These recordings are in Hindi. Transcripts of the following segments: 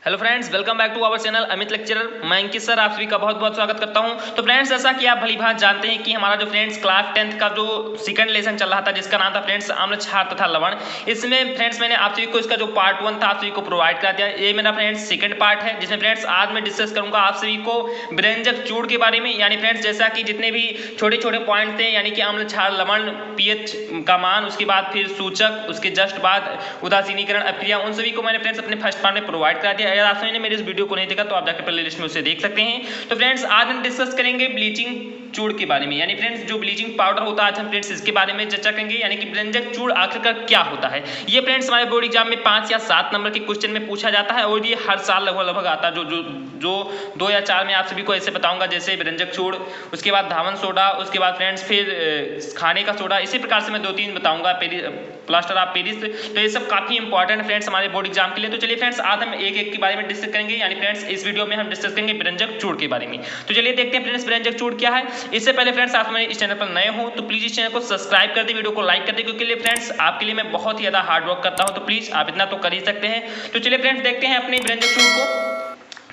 Hello friends, welcome back to our channel Amit lecturer. मैं अंकित सर आप सभी का बहुत बहुत स्वागत करता हूं। तो फ्रेंड्स, जैसा कि आप भलीभांति जानते हैं कि हमारा जो फ्रेंड्स क्लास 10th का जो सेकंड लेसन चल रहा था जिसका नाम था फ्रेंड्स आम्ल क्षार तथा लवण, इसमें फ्रेंड्स मैंने आप सभी को इसका जो पार्ट 1 था आप सभी को प्रोवाइड करा दिया। ये मेरा फ्रेंड्स सेकंड पार्ट है जिसमें फ्रेंड्स आज मैं डिस्कस करूंगा आप सभी को व्यंजक चूड़ के बारे में। यानी फ्रेंड्स जैसा कि जितने भी छोटे छोटे पॉइंट थे यानी कि अम्ल क्षार लवण, पीएच का मान, उसके बाद फिर सूचक, उसके जस्ट बाद उदासीनीकरण अभिक्रिया, उन सभी को मैंने फ्रेंड्स अपने फर्स्ट पार्ट में प्रोवाइड करा दिया। अगर आप सभी ने मेरे इस वीडियो को नहीं देखा तो आप जाकर प्ले लिस्ट में उसे देख सकते हैं। तो फ्रेंड्स आज हम डिस्कस करेंगे ब्लीचिंग चूड़ के बारे में। यानी फ्रेंड्स जो ब्लीचिंग पाउडर होता है आज हम फ्रेंड्स इसके बारे में चर्चा करेंगे। यानी कि व्यंजक चूड़ आखिरकार क्या होता है। ये फ्रेंड्स हमारे बोर्ड एग्जाम में 5 या 7 नंबर के क्वेश्चन में पूछा जाता है और ये हर साल लगभग आता है। जो 2 या 4 में आप सभी को ऐसे बताऊंगा, जैसे व्यंजक चूड़, उसके बाद धावन सोडा, उसके बाद फ्रेंड्स फिर खाने का सोडा, इसी प्रकार से मैं 2-3 बताऊंगा, प्लास्टर ऑफ पेरिस। तो ये सब काफी इंपॉर्टेंट फ्रेंड्स हमारे बोर्ड एग्जाम के लिए। तो चलिए फ्रेंड्स आज हम एक एक के बारे में डिस्कस करेंगे। यानी फ्रेंड्स इस वीडियो में हम डिस्कस करेंगे व्यंजक चूड़ के बारे में। तो चलिए देखते हैं फ्रेंड्स व्यंजक चूड़ क्या है। इससे पहले फ्रेंड्स आप मेरे इस चैनल पर नए हो तो प्लीज इस चैनल को सब्सक्राइब कर दे, वीडियो को लाइक कर दे, क्योंकि फ्रेंड्स आपके लिए मैं बहुत ही ज्यादा हार्ड वर्क करता हूं। तो प्लीज आप इतना तो कर ही सकते हैं। तो चलिए फ्रेंड्स देखते हैं अपने व्यंजक चूड़ को।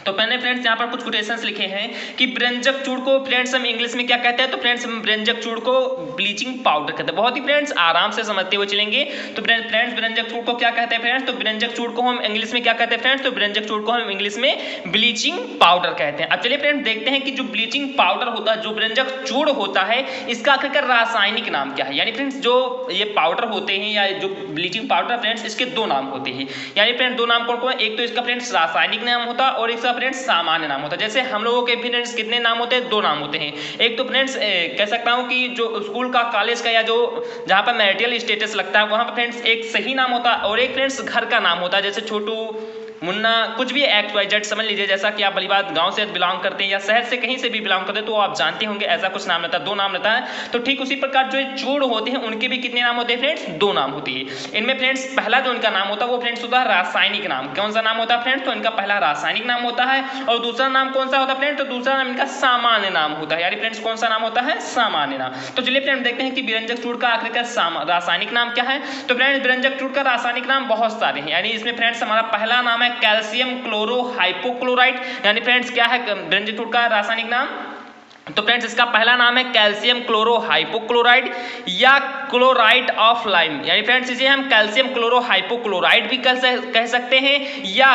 तो मैंने फ्रेंड्स यहाँ पर कुछ कोटेशंस लिखे हैं कि व्यंजक चूड़ को फ्रेंड्स हम इंग्लिश में क्या कहते हैं। तो फ्रेंड्स हम व्यंजक चूड़ को ब्लीचिंग पाउडर कहते हैं। बहुत ही फ्रेंड्स आराम से समझते हुए चलेंगे। तो फ्रेंड्स व्यंजक चूड़ को क्या कहते हैं फ्रेंड्स। तो व्यंजक चूड़ को हम इंग्लिश में क्या कहते हैं फ्रेंड्स। तो व्यंजक चूड़ को हम इंग्लिश में ब्लीचिंग पाउडर कहते हैं। अब चलिए फ्रेंड्स देखते हैं कि जो ब्लीचिंग पाउडर होता है, जो व्यंजक चूड़ होता है, इसका आखिरकार रासायनिक नाम क्या है। यानी फ्रेंड्स जो ये पाउडर होते हैं या जो ब्लीचिंग पाउडर फ्रेंड्स, इसके 2 नाम होते हैं। यानी फ्रेंड्स 2 नाम कौन कौन। एक तो इसका फ्रेंड्स रासायनिक नाम होता है और इसका फ्रेंड्स सामान्य नाम होता है। जैसे हम लोगों के फ्रेंड्स कितने नाम होते हैं, 2 नाम होते हैं। एक तो फ्रेंड्स कह सकता हूं कि जो स्कूल का, कॉलेज का, या जो जहां पर मैरिटल स्टेटस लगता है वहां पर फ्रेंड्स एक सही नाम होता है और एक फ्रेंड्स घर का नाम होता है। जैसे छोटू, मुन्ना, कुछ भी XYZ समझ लीजिए। जैसा कि आप भली बात गांव से बिलोंग करते हैं या शहर से कहीं से भी बिलोंग करते हैं तो आप जानते होंगे ऐसा कुछ नाम रहता है, 2 नाम रहता है। तो ठीक उसी प्रकार जो चूड़ होते हैं उनके भी कितने नाम होते हैं फ्रेंड्स, 2 नाम होती है। इनमें फ्रेंड्स पहला जो इनका नाम होता है वो फ्रेंड्स होता है रासायनिक नाम। कौन सा नाम होता है फ्रेंड्स। तो इनका पहला रासायनिक नाम होता है और दूसरा नाम कौन सा होता है फ्रेंड्स। तो दूसरा नाम इनका सामान्य नाम होता है। यानी फ्रेंड्स कौन सा नाम होता है, सामान्य नाम। तो चलिए फ्रेंड्स देखते हैं कि व्यंजक चूड़ का आखिरकार रासायनिक नाम क्या है। तो फ्रेंड्स व्यंजक चूड़ का रासायनिक नाम बहुत सारे हैं। यानी इसमें फ्रेंड्स हमारा पहला नाम है कैल्शियम क्लोरो हाइपोक्लोराइड। यानी फ्रेंड्स क्या है व्यंजक चूड़ का रासायनिक नाम। तो फ्रेंड्स इसका पहला नाम है कैल्शियम क्लोरो हाइपोक्लोराइड या क्लोराइड ऑफ लाइम। यानी फ्रेंड्स इसे हम कैल्शियम क्लोरो हाइपोक्लोराइड भी कह सकते हैं या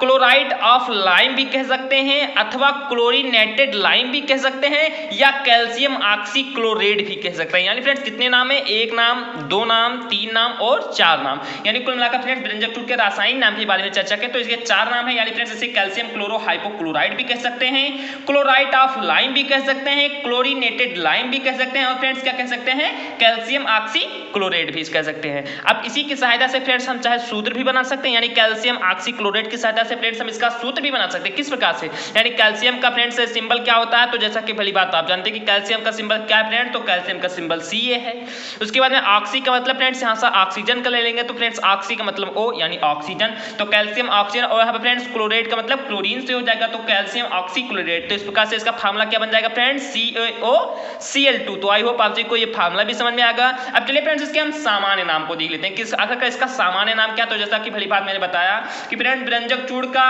क्लोराइड ऑफ लाइम भी कह सकते हैं अथवा क्लोरीनेटेड लाइम भी कह सकते हैं या कैल्शियम ऑक्सीक्लोरेट भी कह सकते हैं। यानी फ्रेंड्स कितने नाम है, 1 नाम, 2 नाम, 3 नाम और 4 नाम। यानी कुल मिलाकर फ्रेंड्स व्यंजक चूड़ के रासायनिक नाम के बारे में चर्चा करें तो इसके 4 नाम है। यानी फ्रेंड्स इसे कैल्शियम क्लोरो हाइपोक्लोराइड भी कह सकते हैं, क्लोराइड ऑफ लाइम भी कह सकते हैं, क्लोरीनेटेड लाइम भी कह सकते हैं और फ्रेंड्स क्या कह सकते हैं, कैल्शियम ऑक्सीक्लोरेट भी कह सकते हैं। अब इसी की सहायता से फ्रेंड्स हम चाहे सूत्र भी बना सकते हैं। यानी कैल्शियम ऑक्सीक्लोरेट की सहायता से फ्रेंड्स हम इसका सूत्र भी बना सकते हैं। किस प्रकार से, यानी कैल्शियम का फ्रेंड्स सिंबल क्या होता है। तो जैसा कि भली बात आप जानते हैं कि कैल्शियम का सिंबल क्या है फ्रेंड्स। तो कैल्शियम का सिंबल Ca है। उसके बाद में ऑक्सी का मतलब फ्रेंड्स यहां से ऑक्सीजन का ले लेंगे तो फ्रेंड्स ऑक्सी का मतलब O यानी ऑक्सीजन। तो कैल्शियम ऑक्सीजन और यहां पे फ्रेंड्स क्लोरेट का मतलब क्लोरीन से हो जाएगा तो कैल्शियम ऑक्सीक्लोरेट। तो इस प्रकार से इसका फार्मूला क्या बन जाएगा फ्रेंड्स, CaOCl2। तो आई होप आप जी को ये फार्मूला भी समझ में आएगा। अब चलिए फ्रेंड्स इसके हम सामान्य नाम को देख लेते हैं कि आखिरकार इसका सामान्य नाम क्या। तो जैसा कि भली बात मैंने बताया कि फ्रेंड्स व्यंजक चूड़ का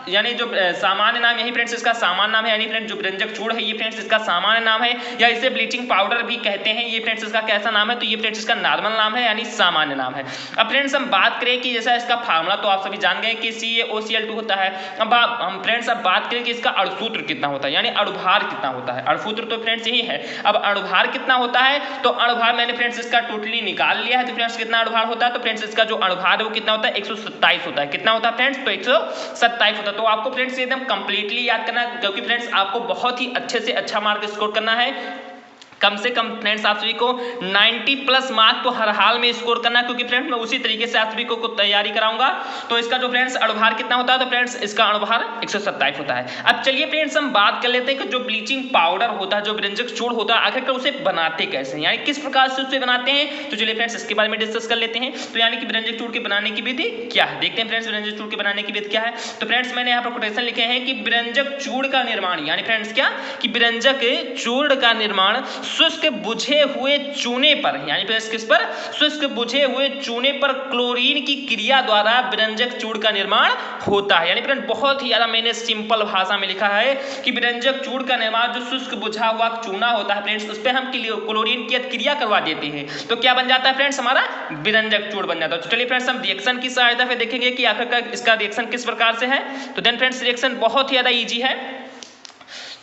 यानी जो सामान्य नाम, यही फ्रेंड्स इसका सामान्य नाम है। यानी फ्रेंड्स जो व्यंजक चूड़ है ये फ्रेंड्स इसका सामान्य नाम है या इसे ब्लीचिंग पाउडर भी कहते हैं। ये फ्रेंड्स इसका कैसा नाम है, तो ये फ्रेंड्स इसका नॉर्मल नाम है यानी सामान्य नाम है। अब फ्रेंड्स हम बात करें कि जैसा इसका फार्मूला तो आप सभी जान गए कि CaOCl2 होता है। अब हम फ्रेंड्स अब बात करें कि इसका अणुसूत्र कितना होता है, यानी अणुभार कितना होता है। अणुसूत्र तो फ्रेंड्स यही है। अब अणुभार कितना होता है, तो अणुभार मैंने फ्रेंड्स इसका टोटली निकाल लिया है। तो फ्रेंड्स कितना अणुभार होता है, तो फ्रेंड्स इसका जो अणुभार है वो कितना होता है, 127 होता है। कितना होता है फ्रेंड्स, तो 127 होता है। तो आपको फ्रेंड्स एकदम कंप्लीटली याद करना है क्योंकि फ्रेंड्स आपको बहुत ही अच्छे से अच्छा मार्क स्कोर करना है। कम से कम फ्रेंड्स आप सभी को 90 प्लस मार्क तो हर हाल में स्कोर करना है क्योंकि फ्रेंड्स मैं उसी तरीके से आप सभी को तैयारी कराऊंगा। तो इसका जो फ्रेंड्स अणुभार कितना होता है, तो फ्रेंड्स इसका अणुभार 127 होता है। अब चलिए फ्रेंड्स हम बात कर लेते हैं कि जो ब्लीचिंग पाउडर होता है, जो व्यंजक चूड़ होता है, आखिरकार उसे बनाते कैसे हैं, यानी किस प्रकार से उसे बनाते हैं। तो चलिए फ्रेंड्स इसके बारे में डिस्कस कर लेते हैं। तो यानी कि व्यंजक चूड़ के बनाने की विधि क्या है, देखते हैं फ्रेंड्स व्यंजक चूड़ के बनाने की विधि क्या है। तो फ्रेंड्स मैंने यहाँ पर कोटेशन लिखे हैं कि व्यंजक चूड़ का निर्माण, यानी फ्रेंड्स क्या कि व्यंजक चूड़ का निर्माण शुष्क बुझे हुए चूने पर, यानी फ्रेंड्स किस पर, शुष्क बुझे हुए चूने पर क्लोरीन की क्रिया द्वारा विरंजक चूड़ का निर्माण होता है। यानी फ्रेंड बहुत ही ज्यादा मैंने सिंपल भाषा में लिखा है कि विरंजक चूड़ का निर्माण जो शुष्क बुझा हुआ चूना होता है फ्रेंड्स, उस पर हम क्लोरीन की क्रिया करवा देते हैं तो क्या बन जाता है फ्रेंड्स, हमारा विरंजक चूड़ बन जाता है। तो चलिए फ्रेंड्स हम रिएक्शन की सहायता से देखेंगे कि आखिरकार इसका रिएक्शन किस प्रकार से है। तो देन फ्रेंड्स रिएक्शन बहुत ही ज्यादा इजी है।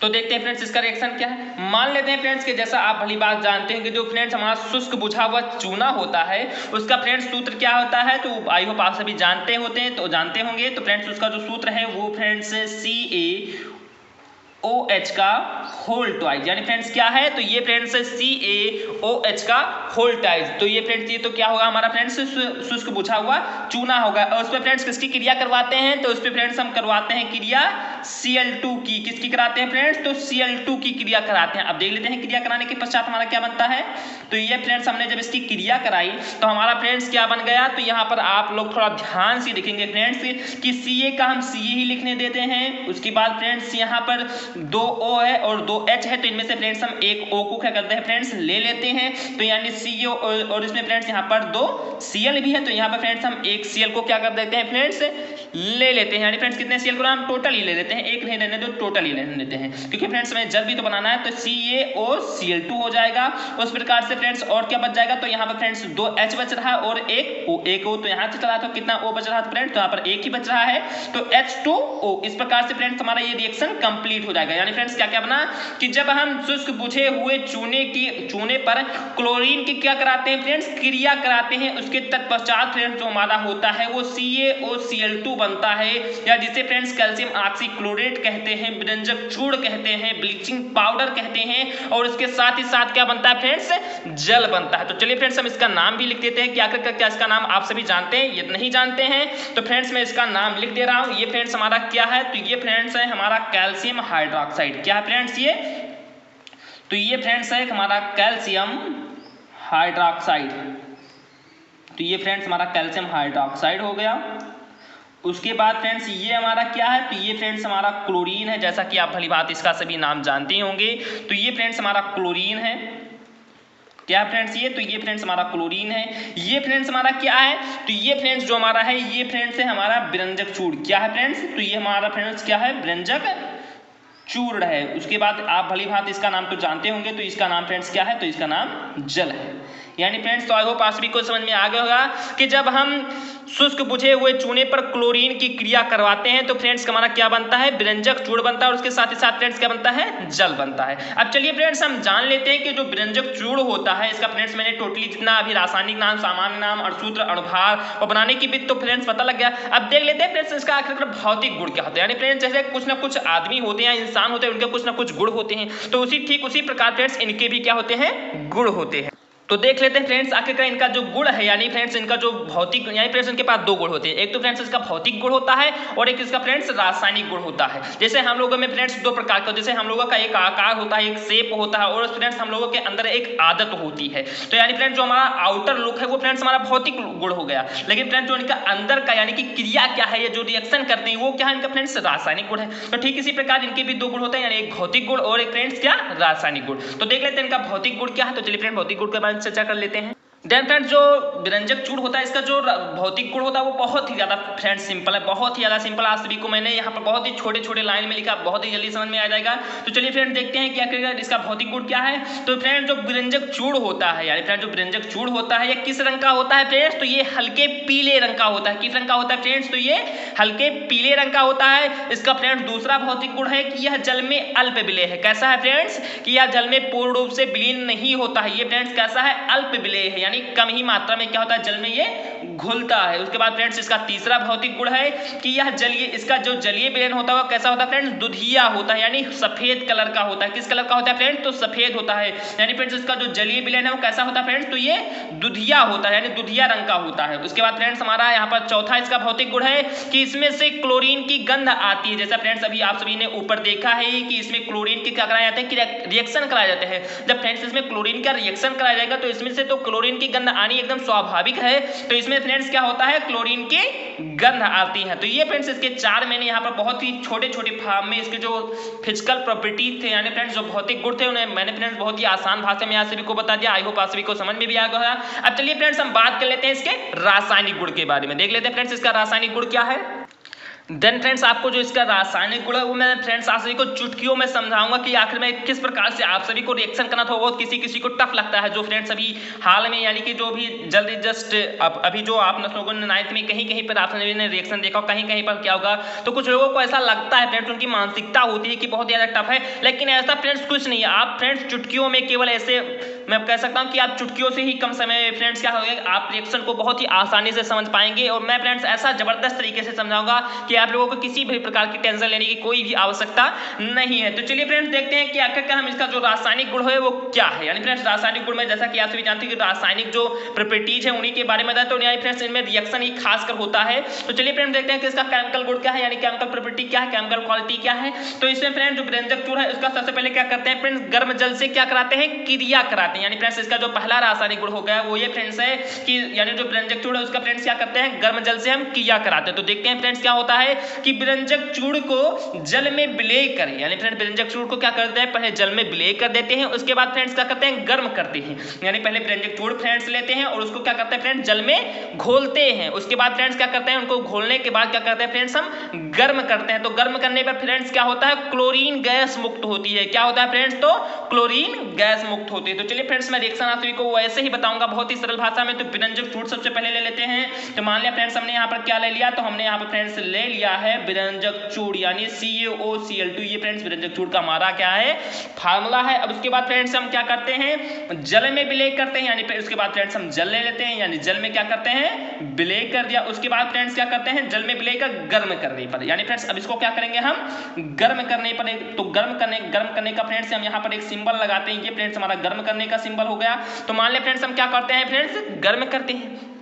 तो देखते हैं फ्रेंड्स इसका रिएक्शन क्या है। मान लेते हैं फ्रेंड्स कि जैसा आप भली बात जानते हैं कि जो फ्रेंड्स हमारा शुष्क बुझा हुआ चूना होता है उसका फ्रेंड्स सूत्र क्या होता है, तो आई होप आप सभी जानते होंगे। तो फ्रेंड्स उसका जो सूत्र है वो फ्रेंड्स CaOH का होल ट्वाइस, यानी फ्रेंड्स क्या है, तो ये फ्रेंड्स CaOH का होल ट्वाइस। तो ये फ्रेंड्स ये तो क्या होगा हमारा फ्रेंड्स शुष्क बुझा हुआ चूना होगा और उस पर फ्रेंड्स किसकी क्रिया करवाते हैं, तो उस पर फ्रेंड्स हम करवाते हैं क्रिया Cl2 की। किसकी कराते हैं फ्रेंड्स, तो Cl2 की क्रिया कराते हैं। अब देख लेते हैं क्रिया कराने के पश्चात हमारा क्या बनता है। तो ये फ्रेंड्स हमने जब इसकी क्रिया कराई तो हमारा फ्रेंड्स क्या बन गया, तो यहाँ पर आप लोग थोड़ा ध्यान से देखेंगे फ्रेंड्स कि Ca का हम Ca ही लिखने देते हैं। उसके बाद फ्रेंड्स यहाँ पर 2 O है और 2 H है, तो इनमें से फ्रेंड्स हम एक O को क्या करते हैं फ्रेंड्स ले लेते हैं। तो यानी CO और इसमें फ्रेंड्स यहाँ पर 2 Cl भी है, तो यहाँ पर फ्रेंड्स हम एक Cl को क्या कर देते हैं फ्रेंड्स ले लेते हैं। यानी फ्रेंड्स कितने Cl को हम टोटल ही ले लेते हैं, एक नहीं लेने दो टोटल ही लेने देते हैं, क्योंकि फ्रेंड्स हमें जल भी तो बनाना है। तो CaOCl2 हो जाएगा। उस प्रकार से फ्रेंड्स और क्या बच जाएगा, तो यहाँ पर फ्रेंड्स 2 H बच रहा है और एक O, तो यहाँ से चला तो कितना O बच रहा था फ्रेंड्स, तो यहाँ पर एक ही बच रहा है, तो H2O। इस प्रकार से फ्रेंड्स हमारा ये रिएक्शन कंप्लीट हो जाएगा। यानी फ्रेंड्स क्या क्या बना कि जब हम शुष्क बुझे हुए चूने पर क्लोरीन की क्या कराते हैं फ्रेंड्स, क्रिया कराते हैं, उसके तत्पश्चात फ्रेंड्स जो हमारा होता है वो CaOCl2 बनता है, या जिसे फ्रेंड्स कैल्शियम ऑक्सीक्लोरेट कहते हैं, विरंजक चूड़ कहते हैं, ब्लीचिंग पाउडर कहते हैं, और इसके साथ ही साथ क्या बनता है फ्रेंड्स, जल बनता है। तो चलिए फ्रेंड्स हम इसका नाम भी लिख देते हैं कि आखिर क्या इसका नाम आप सभी जानते हैं, ये नहीं जानते हैं तो फ्रेंड्स मैं इसका नाम लिख दे रहा हूं। ये फ्रेंड्स हमारा क्या है, तो ये फ्रेंड्स है हमारा कैल्शियम हाइड्रोक्साइड। क्या है फ्रेंड्स ये, तो ये फ्रेंड्स है हमारा कैल्शियम हाइड्रोक्साइड। तो ये फ्रेंड्स हमारा कैल्शियम हाइड्रोक्साइड हो गया। उसके बाद फ्रेंड्स ये हमारा क्या है, तो ये फ्रेंड्स हमारा क्लोरीन है, जैसा कि आप भली बात इसका सभी नाम जानते ही होंगे। तो ये फ्रेंड्स हमारा क्लोरीन है। क्या फ्रेंड्स ये, तो ये फ्रेंड्स हमारा क्लोरीन है। ये फ्रेंड्स हमारा क्या है, तो ये फ्रेंड्स जो हमारा है ये फ्रेंड्स है हमारा विरंजक चूड़। क्या है फ्रेंड्स, तो ये हमारा फ्रेंड्स क्या है, विरंजक चूर्ण है। उसके बाद आप भली भांति इसका नाम तो जानते होंगे, तो इसका नाम फ्रेंड्स क्या है, तो इसका नाम जल है। यानी फ्रेंड्स तो आई होप आप सभी को समझ में आ गया होगा कि जब हम शुष्क बुझे हुए चूने पर क्लोरीन की क्रिया करवाते हैं तो फ्रेंड्स हमारा क्या बनता है, विरंजक चूड़ बनता है, और उसके साथ ही साथ फ्रेंड्स क्या बनता है, जल बनता है। अब चलिए फ्रेंड्स हम जान लेते हैं कि जो विरंजक चूड़ होता है इसका फ्रेंड्स मैंने टोटली जितना अभी रासायनिक नाम, सामान्य नाम और सूत्र, अणुभार और बनाने की विधि तो फ्रेंड्स पता लग गया। अब देख लेते हैं फ्रेंड्स इसका आखिरकार भौतिक गुण क्या होता है। यानी फ्रेंड्स जैसे कुछ ना कुछ आदमी होते हैं, इंसान होते हैं, उनके कुछ ना कुछ गुण होते हैं, तो ठीक उसी प्रकार फ्रेंड्स इनके भी क्या होते हैं, गुण होते हैं। तो देख लेते हैं फ्रेंड्स आखिरकार इनका जो गुण है, यानी फ्रेंड्स इनका जो भौतिक, यानी फ्रेंड्स इनके पास 2 गुण होते हैं। एक तो फ्रेंड्स इसका भौतिक गुण होता है और एक इसका फ्रेंड्स रासायनिक गुण होता है। जैसे हम लोगों में फ्रेंड्स 2 प्रकार का, जैसे हम लोगों का एक आकार होता है, एक शेप होता है, और फ्रेंड्स हम लोगों के अंदर एक आदत होती है। तो यानी फ्रेंड्स जो हमारा आउटर लुक है वो फ्रेंड्स हमारा भौतिक गुण हो गया, लेकिन फ्रेंड्स जो इनका अंदर का यानी कि क्रिया क्या है, ये जो रिएक्शन करते हैं वो क्या है, इनका फ्रेंड्स रासायनिक गुण है। तो ठीक इसी प्रकार इनके भी 2 गुण होते हैं, यानी एक भौतिक गुण और एक फ्रेंड्स क्या, रासायनिक गुण। तो देख लेते हैं इनका भौतिक गुण क्या है। तो चलिए फ्रेंड्स भौतिक गुण के बारे में चर्चा कर लेते हैं। देन फ्रेंड्स जो विरंजक चूड़ होता है इसका जो भौतिक गुण होता है वो बहुत ही ज्यादा फ्रेंड्स सिंपल है, बहुत ही ज्यादा सिंपल। आप सभी को मैंने यहाँ पर बहुत ही छोटे छोटे लाइन में लिखा, बहुत ही जल्दी समझ में आ जाएगा। तो चलिए फ्रेंड्स देखते हैं क्या इसका भौतिक गुण क्या है। तो फ्रेंड्स जो विरंजक चूड़ होता है, यानी फ्रेंड्स जो विरंजक चूड़ होता है ये किस रंग का होता है फ्रेंड्स, तो ये हल्के पीले रंग का होता है। किस रंग का होता है फ्रेंड्स, तो ये हल्के पीले रंग का होता है। इसका फ्रेंड्स दूसरा भौतिक गुण है कि यह जल में अल्प विलेय है। कैसा है फ्रेंड्स, कि यह जल में पूर्ण रूप से विलीन नहीं होता है। ये फ्रेंड्स कैसा है, अल्प विलेय है, यानी कम ही मात्रा में क्या होता है, जल में ये घुलता है। उसके बाद फ्रेंड्स इसका तीसरा भौतिक गुण है कि यह जलीय, इसका जो जलीय विलयन होता है कैसा होता है फ्रेंड्स, दुधिया होता है, यानी सफेद कलर का होता है। किस कलर का होता है फ्रेंड्स, तो सफेद होता है। यानी फ्रेंड्स इसका जो जलीय विलयन है वो कैसा होता है फ्रेंड्स, तो ये दुधिया होता है, यानी दुधिया रंग का होता है। उसके बाद फ्रेंड्स हमारा यहाँ पर चौथा इसका भौतिक गुण है कि इसमें से क्लोरीन की गंध आती है। जैसा फ्रेंड्स अभी आप सभी ने ऊपर देखा है कि इसमें क्लोरीन की क्या कराए जाते हैं, रिएक्शन कराए जाते हैं। जब फ्रेंड्स इसमें क्लोरीन का रिएक्शन कराया जाएगा तो इसमें से तो क्लोरीन की की गंध आनी एकदम स्वाभाविक है। तो इसमें फ्रेंड्स क्या होता है, क्लोरीन की गंध आती है। तो ये फ्रेंड्स इसके 4 मैंने यहाँ पर बहुत ही छोटे छोटे फॉर्म में इसके जो फिजिकल प्रॉपर्टीज थे यानी फ्रेंड्स जो भौतिक गुण थे उन्हें मैंने फ्रेंड्स बहुत ही आसान भाषा में आप सभी को बता दिया। आई होप आप सभी को समझ में भी आ गया। अब चलिए फ्रेंड्स हम बात कर लेते हैं इसके रासायनिक गुण के बारे में। देख लेते हैं फ्रेंड्स इसका रासायनिक गुण क्या है। देन फ्रेंड्स आपको जो इसका रासायनिक गुण है वो मैं फ्रेंड्स आप सभी को चुटकियों में समझाऊंगा कि आखिर में किस प्रकार से आप सभी को रिएक्शन करना था। बहुत किसी किसी को टफ लगता है। जो फ्रेंड्स अभी हाल में यानी कि जो भी जल्दी जस्ट अभी जो आप लोगों ने 9th में कहीं कहीं पर आप सभी ने रिएक्शन देखा, कहीं कहीं पर क्या होगा तो कुछ लोगों को ऐसा लगता है फ्रेंड्स, उनकी मानसिकता होती है कि बहुत ज़्यादा टफ है, लेकिन ऐसा फ्रेंड्स कुछ नहीं है। आप फ्रेंड्स चुटकियों में केवल ऐसे मैं कह सकता हूं कि आप चुटकियों से ही कम समय में फ्रेंड्स क्या होगा आप रिएक्शन को बहुत ही आसानी से समझ पाएंगे। और मैं फ्रेंड्स ऐसा जबरदस्त तरीके से समझाऊंगा कि आप लोगों को किसी भी प्रकार की टेंशन लेने की कोई भी आवश्यकता नहीं है। तो चलिए फ्रेंड्स देखते हैं कि आखिरकार हम इसका जो रासायनिक गुण है वो क्या है। यानी फ्रेंड्स रासायनिक गुण में जैसा कि आप सभी जानते हैं कि रासायनिक जो प्रॉपर्टीज है उन्हीं के बारे में बताया। तो यानी फ्रेंड्स इनमें रिएक्शन ही खासकर होता है। तो चलिए फ्रेंड्स देखते हैं कि इसका केमिकल गुण क्या है, यानी केमिकल प्रॉपर्टी क्या है, केमिकल क्वालिटी क्या है। तो इसमें फ्रेंड्स जो व्यंजक चूड़ है उसका सबसे पहले क्या करते हैं फ्रेंड्स, गर्म जल से क्या कराते हैं, क्रिया कराते हैं। यानी फ्रेंड्स इसका जो पहला रासायनिक गुण हो गया वो ये फ्रेंड्स है कि यानी जो व्यंजक चूड़ है उसका फ्रेंड्स क्या करते हैं, गर्म जल से हम क्रिया कराते हैं। तो देखते हैं फ्रेंड्स क्या होता है कि व्यंजक चूड़ को जल में विलय करें। यानी फ्रेंड्स व्यंजक चूड़ को क्या करते हैं, पहले जल में विलय कर देते हैं, उसके बाद फ्रेंड्स क्या करते हैं, गर्म करते हैं। यानी पहले व्यंजक चूड़ फ्रेंड्स लेते हैं और उसको क्या करते हैं फ्रेंड्स, जल में घोलते हैं। उसके बाद फ्रेंड्स क्या करते हैं, उनको घोलने के बाद क्या करते हैं फ्रेंड्स, हम गर्म करते हैं। तो गर्म करने पर फ्रेंड्स क्या होता है, क्लोरीन गैस मुक्त होती है। क्या होता है फ्रेंड्स, तो क्लोरीन गैस मुक्त होती है। तो चलिए फ्रेंड्स मैं रिएक्शन आप सभी को वैसे ही बताऊंगा बहुत ही सरल भाषा में। तो व्यंजक चूड़ सबसे पहले ले लेते हैं। तो मान लिया फ्रेंड्स हमने यहाँ पर क्या ले लिया, तो हमने यहाँ पर फ्रेंड्स ले लिया है व्यंजक चूड़ यानी CaOCl2। ये फ्रेंड्स व्यंजक चूड़ का हमारा क्या है, फार्मूला है। अब उसके बाद फ्रेंड्स हम क्या करते हैं, जल में विलय करते हैं। यानी फिर उसके बाद फ्रेंड्स हम जल ले लेते हैं, यानी जल में क्या करते हैं, विलय कर दिया। उसके बाद फ्रेंड्स क्या करते हैं, जल में विलय कर गर्म करने पर, यानी फ्रेंड्स अब इसको क्या करेंगे हम, गर्म करने पर। तो गर्म करने का फ्रेंड्स हम यहाँ पर एक सिंबल लगाते हैं। ये फ्रेंड्स हमारा गर्म करने का सिंबल हो गया। तो मान ले फ्रेंड्स हम क्या करते हैं फ्रेंड्स, गर्म करते हैं।